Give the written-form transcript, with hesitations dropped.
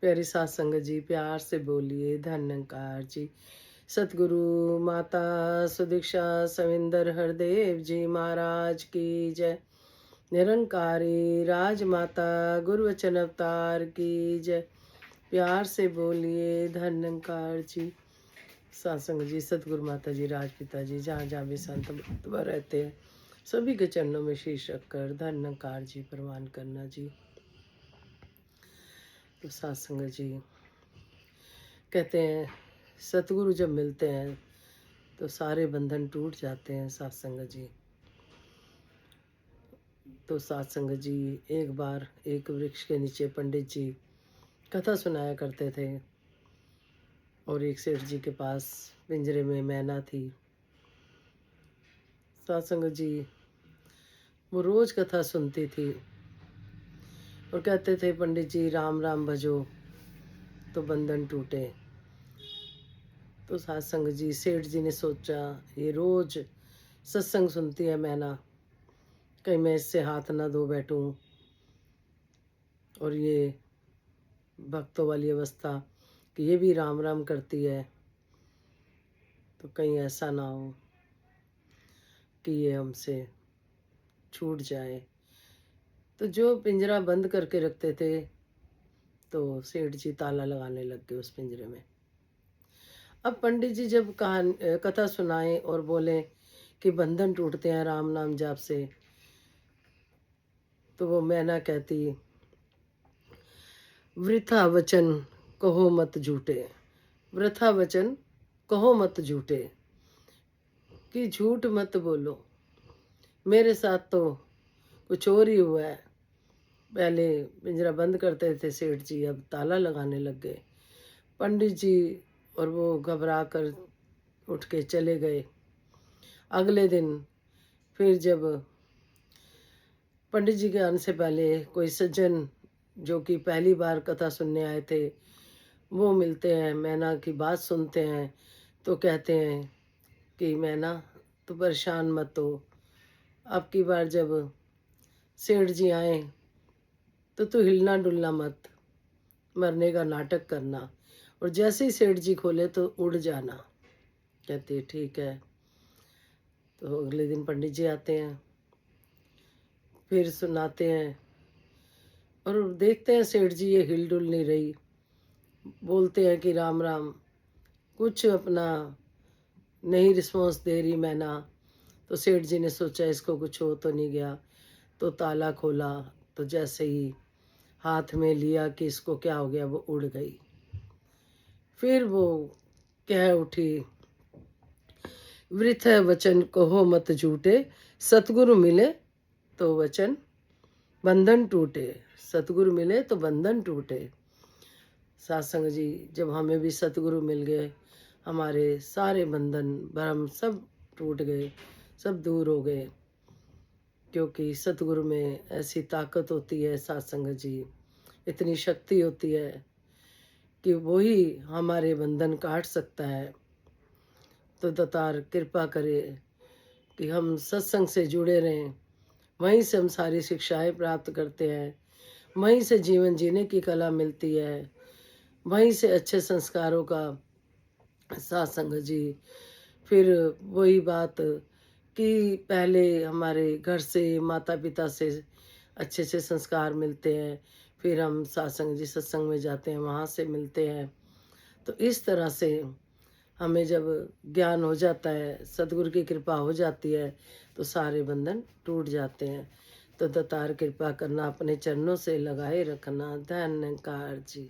प्यारी सात संगत जी, प्यार से बोलिए धन निरंकार जी। सतगुरु माता सुदीक्षा सविंदर हरदेव जी महाराज की जय। निरंकारी राजमाता गुरु वचन अवतार की जय। प्यार से बोलिए धन निरंकार जी। सत्संग जी, सतगुरु माता जी, राजपिता जी, जहाँ जहाँ भी संत महात्मा रहते हैं सभी के चरणों में शीश रखकर धन निरंकार जी प्रवान करना जी। तो सत्संग जी कहते हैं सतगुरु जब मिलते हैं तो सारे बंधन टूट जाते हैं। सत्संग जी, तो सत्संग जी, एक बार एक वृक्ष के नीचे पंडित जी कथा सुनाया करते थे और एक सेठ जी के पास पिंजरे में मैना थी। सत्संग जी, वो रोज कथा सुनती थी और कहते थे पंडित जी राम राम भजो तो बंधन टूटे। तो सत्संग जी, सेठ जी ने सोचा ये रोज सत्संग सुनती है मैना, कहीं मैं इससे हाथ ना धो बैठूं और ये भक्तों वाली अवस्था कि ये भी राम राम करती है, तो कहीं ऐसा ना हो कि ये हमसे छूट जाए। तो जो पिंजरा बंद करके रखते थे तो सेठ जी ताला लगाने लग गए उस पिंजरे में। अब पंडित जी जब कथा सुनाए और बोले कि बंधन टूटते हैं राम नाम जाप से, तो वो मैना कहती वृथा वचन कहो मत झूठे, वृथा वचन कहो मत झूठे, कि झूठ मत बोलो, मेरे साथ तो कुछ और ही हुआ है। पहले पिंजरा बंद करते थे सेठ जी, अब ताला लगाने लग गए। पंडित जी और वो घबरा कर उठ के चले गए। अगले दिन फिर जब पंडित जी के आने से पहले कोई सज्जन जो कि पहली बार कथा सुनने आए थे वो मिलते हैं, मैना की बात सुनते हैं, तो कहते हैं कि मैना तो परेशान मत हो, अब की बार जब सेठ जी आए तो तू हिलना डुलना मत, मरने का नाटक करना, और जैसे ही सेठ जी खोले तो उड़ जाना। कहते ठीक है। तो अगले दिन पंडित जी आते हैं, फिर सुनाते हैं और देखते हैं सेठ जी ये हिल डुल नहीं रही। बोलते हैं कि राम राम, कुछ अपना नहीं रिस्पॉन्स दे रही मैना। तो सेठ जी ने सोचा इसको कुछ हो तो नहीं गया, तो ताला खोला, तो जैसे ही हाथ में लिया कि इसको क्या हो गया, वो उड़ गई। फिर वो कह उठी वृथ वचन कहो मत झूठे, सतगुरु मिले तो वचन बंधन टूटे, सतगुरु मिले तो बंधन टूटे। सत्संग जी, जब हमें भी सतगुरु मिल गए हमारे सारे बंधन भ्रम सब टूट गए, सब दूर हो गए, क्योंकि सतगुरु में ऐसी ताकत होती है। सत्संग जी, इतनी शक्ति होती है कि वही हमारे बंधन काट सकता है। तो दातार कृपा करे कि हम सत्संग से जुड़े रहें, वहीं से हम सारी शिक्षाएं प्राप्त करते हैं, वहीं से जीवन जीने की कला मिलती है, वहीं से अच्छे संस्कारों का सत्संग जी। फिर वही बात कि पहले हमारे घर से माता पिता से अच्छे अच्छे संस्कार मिलते हैं, फिर हम सत्संग जी सत्संग में जाते हैं, वहाँ से मिलते हैं। तो इस तरह से हमें जब ज्ञान हो जाता है, सतगुरु की कृपा हो जाती है, तो सारे बंधन टूट जाते हैं। तो दातार कृपा करना, अपने चरणों से लगाए रखना। धन्यकार जी।